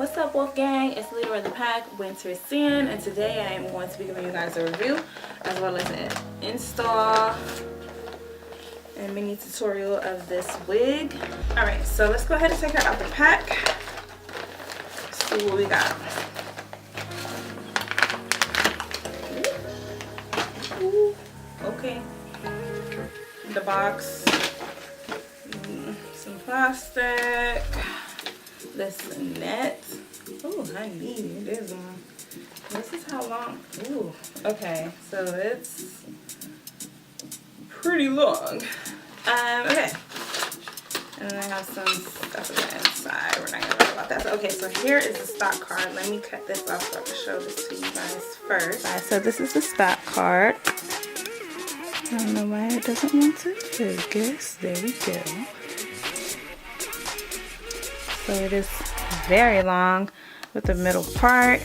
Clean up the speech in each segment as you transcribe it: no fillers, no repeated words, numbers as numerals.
What's up, Wolf Gang? It's leader of the pack, WolfCien, and today I am going to be giving you guys a review as well as an install and mini tutorial of this wig. Alright, so let's go ahead and take her out the pack. See what we got. Ooh, okay. The box. Some plastic. This net. Oh, honey, it is long. This is how long. Ooh, okay. So it's pretty long. Okay. And then I have some stuff on the inside. We're not gonna talk about that. So, okay, so here is the stock card. Let me cut this off so I can show this to you guys first. Alright, so this is the stock card. I don't know why it doesn't want to focus. There we go. So it is very long with the middle part.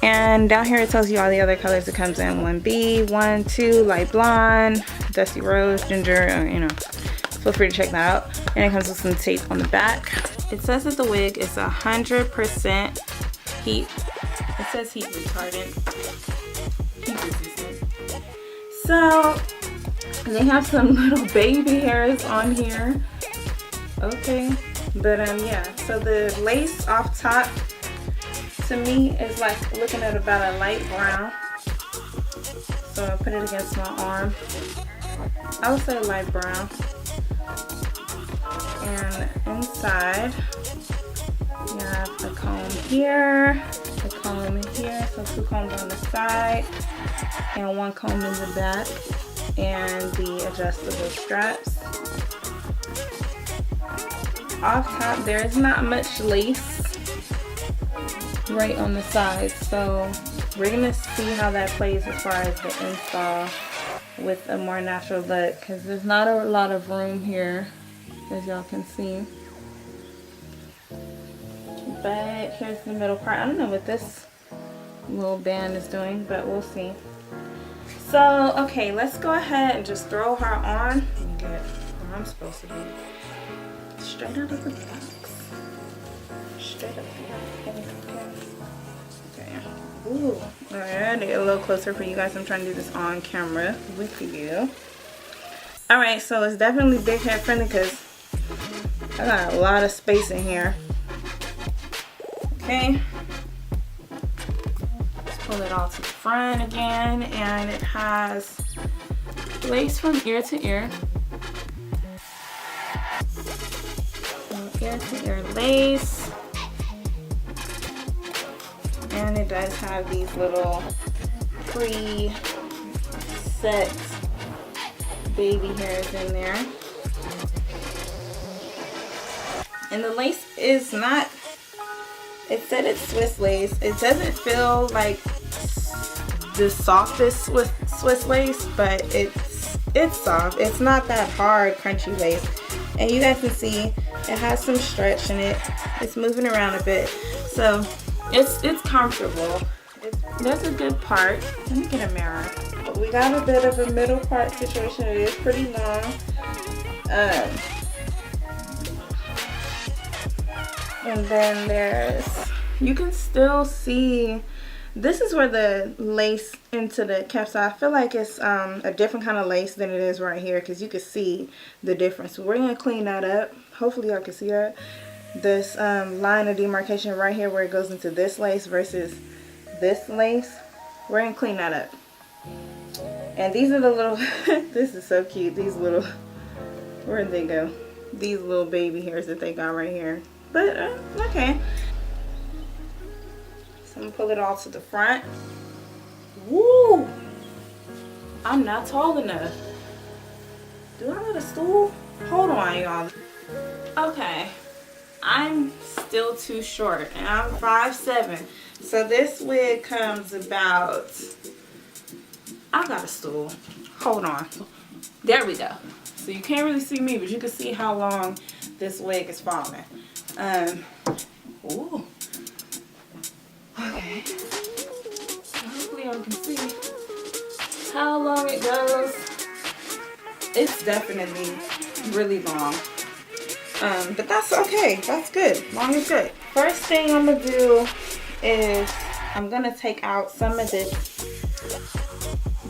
And down here it tells you all the other colors it comes in. 1B, 1, 2, light blonde, dusty rose, ginger, you know. Feel free to check that out. And it comes with some tape on the back. It says that the wig is 100% heat. It says heat retardant. Heat resistant. So they have some little baby hairs on here. Okay. But yeah, so the lace off top to me is like looking at about a light brown. So I put it against my arm. I would say light brown. And inside you have a comb here, a comb here, so 2 combs on the side, and 1 comb in the back, and the adjustable straps. Off top, there is not much lace right on the sides, so we're gonna see how that plays as far as the install with a more natural look, because there's not a lot of room here, as y'all can see. But here's the middle part. I don't know what this little band is doing, but we'll see. So, okay, let's go ahead and just throw her on and get where I'm supposed to be. Straight out of the box. Straight up the box. Okay. Ooh. Alright, get a little closer for you guys. I'm trying to do this on camera with you. Alright, so it's definitely big head friendly because I got a lot of space in here. Okay. Let's pull it all to the front again. And it has lace from ear to ear. Ear to ear lace, and it does have these little pre-set baby hairs in there, and the lace is not, it said it's Swiss lace. It doesn't feel like the softest Swiss lace, but it's soft. It's not that hard crunchy lace, and you guys can see it has some stretch in it. It's moving around a bit, so it's comfortable. There's a good part. Let me get a mirror. But we got a bit of a middle part situation. It is pretty long. And then there's, you can still see, this is where the lace into the cap. So I feel like it's a different kind of lace than it is right here, because you can see the difference. So we're gonna clean that up. Hopefully y'all can see that. This line of demarcation right here where it goes into this lace versus this lace. We're gonna clean that up. And these are the little, this is so cute. These little, where'd they go? These little baby hairs that they got right here. But okay. So I'm gonna pull it all to the front. Woo! I'm not tall enough. Do I need a stool? Hold on, y'all. Okay, I'm still too short, and I'm 5'7". So this wig comes about, I got a stool. Hold on. There we go. So you can't really see me, but you can see how long this wig is falling. Ooh. Okay. Hopefully y'all can see how long it goes. It's definitely really long. But that's okay. That's good. Long as good. First thing I'm gonna do is I'm gonna take out some of this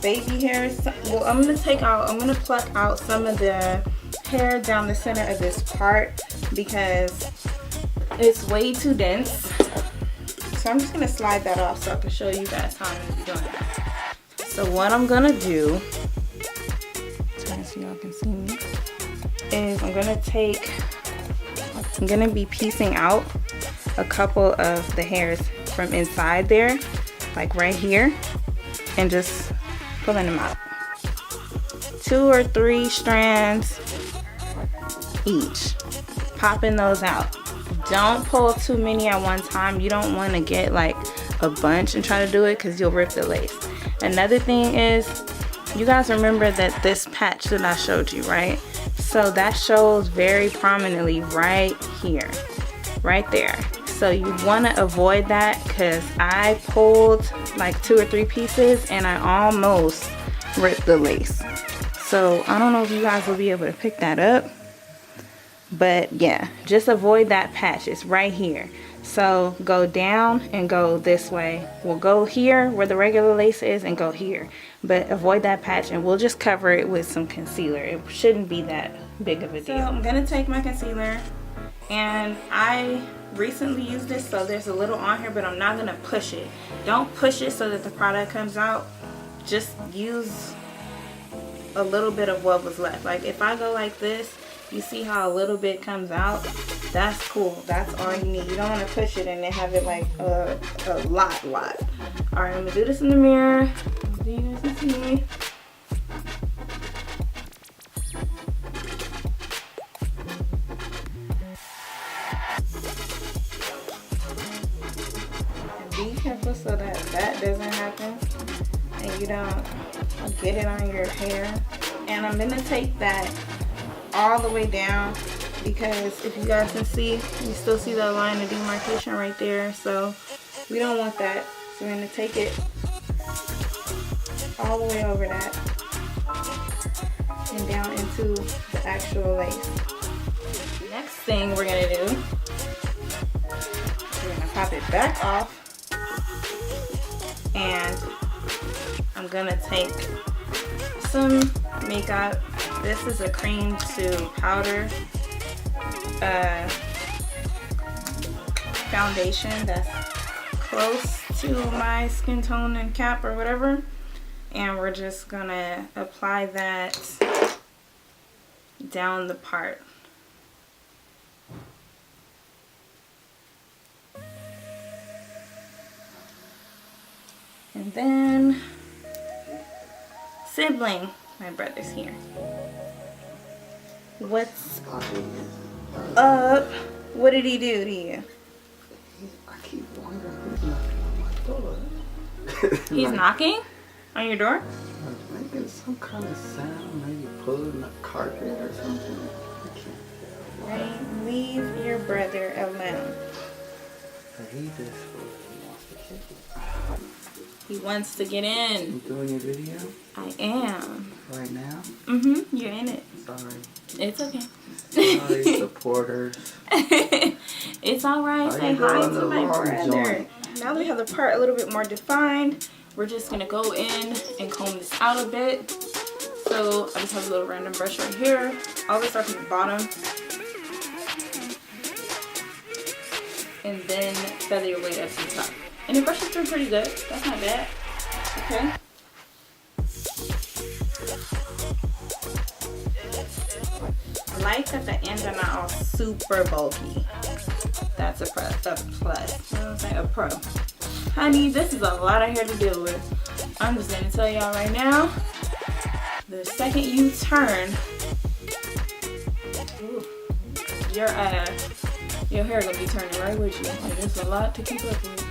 baby hairs. Well, I'm gonna pluck out some of the hair down the center of this part because it's way too dense. So I'm just gonna slide that off so I can show you guys how I'm gonna be doing that. So what I'm gonna do, trying so y'all can see me, is I'm gonna be piecing out a couple of the hairs from inside there, like right here, and just pulling them out. 2 or 3 strands each, popping those out. Don't pull too many at one time. You don't want to get like a bunch and try to do it because you'll rip the lace. Another thing is, you guys remember that this patch that I showed you, right? So that shows very prominently right here, right there. So you want to avoid that because I pulled like 2 or 3 pieces and I almost ripped the lace. So I don't know if you guys will be able to pick that up, but yeah, just avoid that patch. It's right here. So go down and go this way. We'll go here where the regular lace is and go here, but avoid that patch, and we'll just cover it with some concealer. It shouldn't be that big of a deal. So I'm gonna take my concealer, and I recently used this, so there's a little on here, but I'm not gonna push it. Don't push it so that the product comes out. Just use a little bit of what was left. Like if I go like this, you see how a little bit comes out? That's cool. That's all you need. You don't want to push it and then have it like a lot. Alright, I'm gonna do this in the mirror so you guys can see me. Be careful so that that doesn't happen and you don't get it on your hair. And I'm gonna take that all the way down because if you guys can see, you still see that line of demarcation right there. So we don't want that. So we're gonna take it all the way over that and down into the actual lace. Next thing we're gonna do, we're gonna pop it back off, and I'm gonna take some makeup. This is a cream to powder foundation that's close to my skin tone and cap or whatever, and we're just gonna apply that down the part. And then sibling, my brother's here. What's up? What did he do to you? I keep wondering who's knocking on my door. He's knocking on your door? Making some kind of sound, maybe pulling a carpet or something. I can't tell. Right, leave your brother alone. But he just wants to kick it. He wants to get in. You doing your video? I am. Right now? Mm-hmm, you're in it. Sorry. It's okay. Sorry, supporters. It's alright. Say hi to my brother. Now that we have the part a little bit more defined, we're just gonna go in and comb this out a bit. So I just have a little random brush right here. Always start from the bottom. And then feather your way up to the top. And the brush has been pretty good. That's not bad. Okay. I like that the ends are not all super bulky. That's a plus. I was like a pro. Honey, this is a lot of hair to deal with. I'm just gonna tell y'all right now, the second you turn, ooh, your hair gonna be turning right with you. Like, there's a lot to keep up with.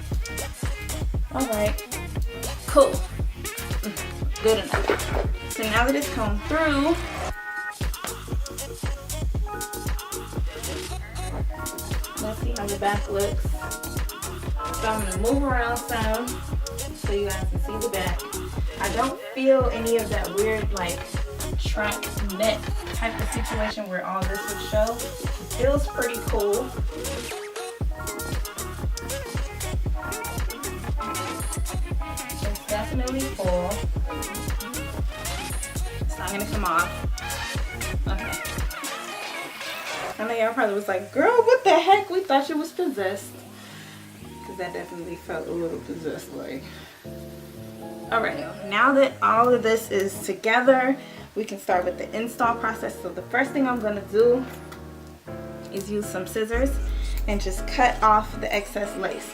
Alright, cool. Good enough. So now that it's combed through, let's see how the back looks. So I'm gonna move around some so you guys can see the back. I don't feel any of that weird like trunk neck type of situation where all this would show. feels pretty cool. It's definitely full. It's not gonna come off. Okay. I know y'all probably was like, girl, what the heck? We thought you was possessed. Because that definitely felt a little possessed like. Alright, now that all of this is together, we can start with the install process. So the first thing I'm going to do is use some scissors and just cut off the excess lace.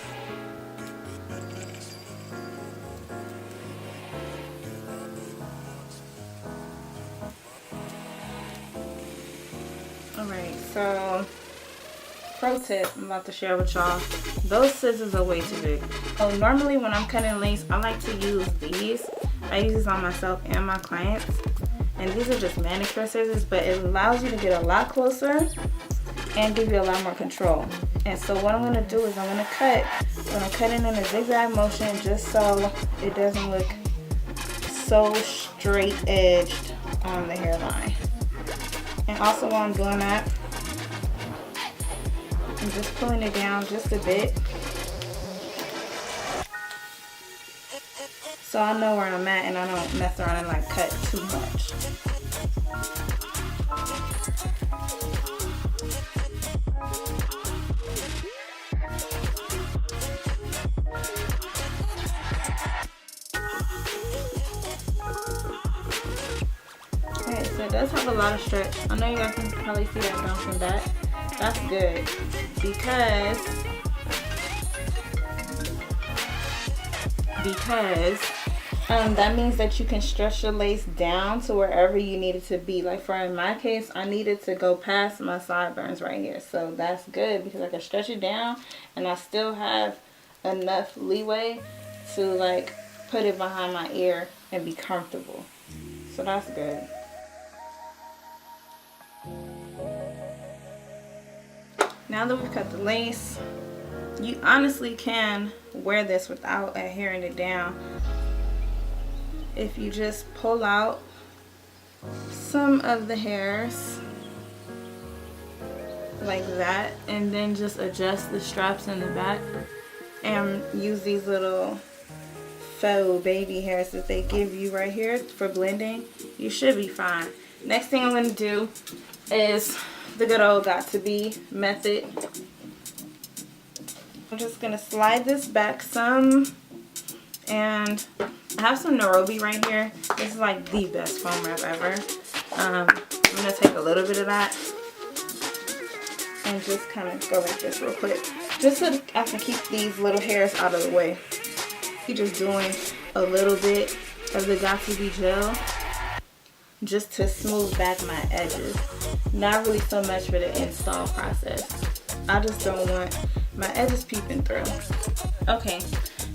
Alright, so pro tip I'm about to share with y'all. Those scissors are way too big. So normally when I'm cutting lace, I like to use these. I use these on myself and my clients. And these are just manicure scissors, but it allows you to get a lot closer and give you a lot more control. And so what I'm going to do is I'm going to cut, but I'm cutting in a zigzag motion just so it doesn't look so straight edged on the hairline. And also while I'm doing that, I'm just pulling it down just a bit so I know where I'm at and I don't mess around and like cut too much. Okay, so it does have a lot of stretch. I know you guys can probably see that bouncing back. That's good because that means that you can stretch your lace down to wherever you need it to be. Like for in my case, I needed to go past my sideburns right here. So that's good because I can stretch it down and I still have enough leeway to like put it behind my ear and be comfortable. So that's good. Now that we've cut the lace, you honestly can wear this without adhering it down. If you just pull out some of the hairs like that and then just adjust the straps in the back and use these little faux baby hairs that they give you right here for blending, you should be fine. Next thing I'm going to do is the good old got to be method. I'm just going to slide this back some, and I have some Nairobi right here. This is like the best foam wrap ever. I'm going to take a little bit of that and just kind of go like this real quick, just so I can keep these little hairs out of the way. You're just doing a little bit of the got to be gel just to smooth back my edges. Not really so much for the install process. I just don't want my edges peeping through. Okay,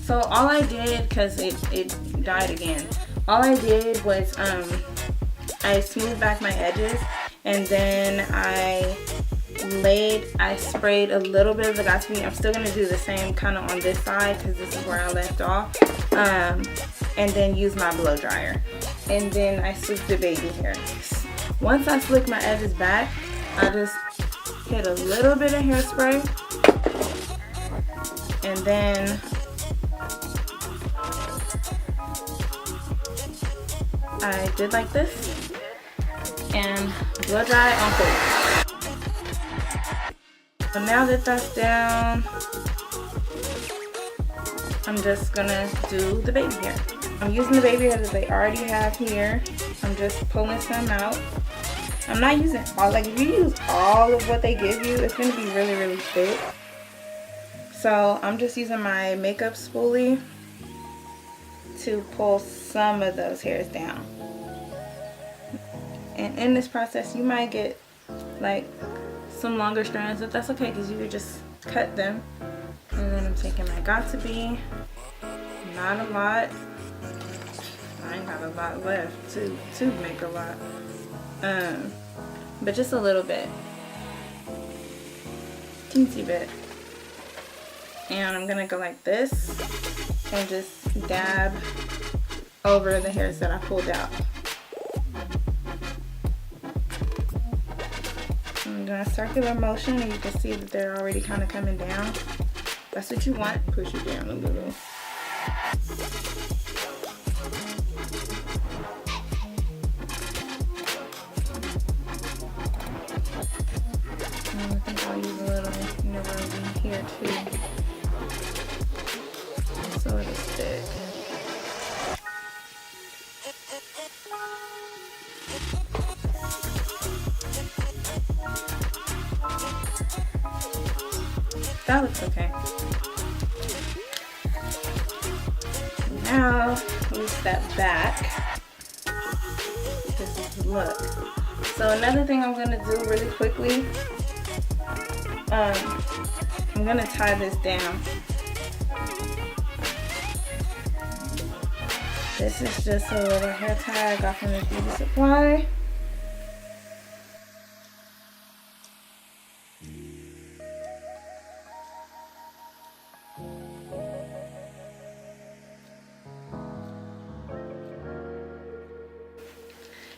so all I did, because it died again, all I did was I smoothed back my edges, and then I sprayed a little bit of the got to be. I'm still going to do the same kind of on this side because this is where I left off, and then use my blow dryer, and then I slick the baby hair. Once I slick my edges back, I just hit a little bit of hairspray, and then I did like this and blow dry on full. So now that that's down, I'm just gonna do the baby hair. I'm using the baby hair that they already have here. I'm just pulling some out. I'm not using all, like if you use all of what they give you, it's gonna be really, really thick. So I'm just using my makeup spoolie to pull some of those hairs down. And in this process, you might get like some longer strands, but that's okay because you could just cut them. And then I'm taking my got to be, not a lot. I ain't got a lot left to make a lot, but just a little bit, teensy bit. And I'm gonna go like this and just dab over the hairs that I pulled out. And in a circular motion, and you can see that they're already kind of coming down. That's what you want. Push it down a little. And I think I'll use a little Neewer here too, so it'll stick. That looks okay. Now we step back. This is the look. So another thing I'm gonna do really quickly, I'm gonna tie this down. This is just a little hair tie I got from the beauty supply.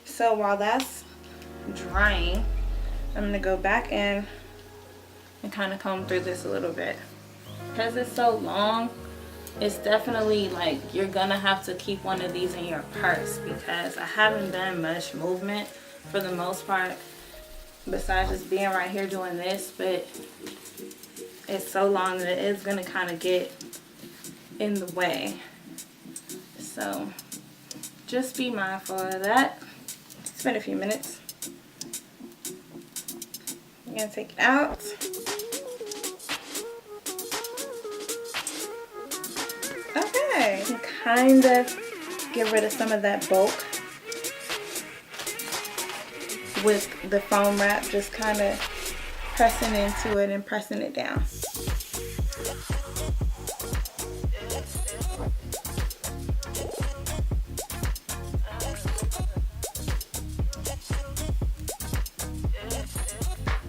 So while that's drying, I'm gonna go back in and kind of comb through this a little bit. Because it's so long, it's definitely like you're gonna have to keep one of these in your purse, because I haven't done much movement for the most part besides just being right here doing this, but it's so long that it is gonna kind of get in the way. So just be mindful of that. It's been a few minutes. I'm gonna take it out. Okay, kind of get rid of some of that bulk with the foam wrap, just kind of pressing into it and pressing it down.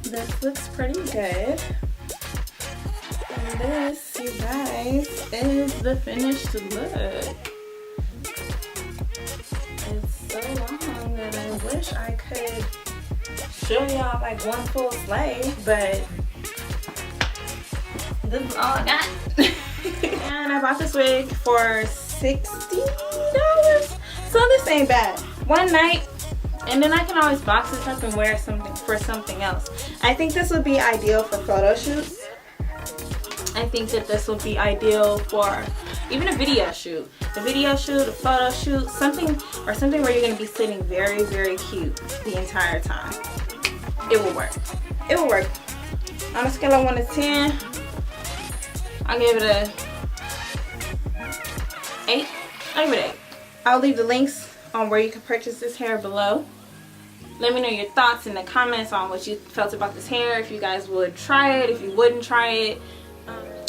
This looks pretty good. And this, you guys, is the finished look. It's so long that I wish I could show y'all like one full sleeve, but this is all I got. And I bought this wig for $60, so this ain't bad. One night, and then I can always box this up and wear something for something else. I think this would be ideal for photo shoots. I think that this will be ideal for even a video shoot. A video shoot, a photo shoot, something where you're gonna be sitting very, very cute the entire time. It will work. It will work. On a scale of 1 to 10, I'll give it a 8. I'll give it 8. I'll leave the links on where you can purchase this hair below. Let me know your thoughts in the comments on what you felt about this hair, if you guys would try it, if you wouldn't try it.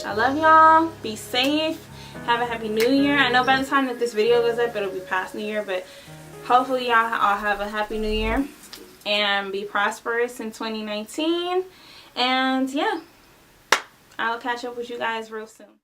I love y'all. Be safe. Have a happy new year. I know by the time that this video goes up, it'll be past New Year, but hopefully y'all all have a happy new year and be prosperous in 2019. And yeah, I'll catch up with you guys real soon.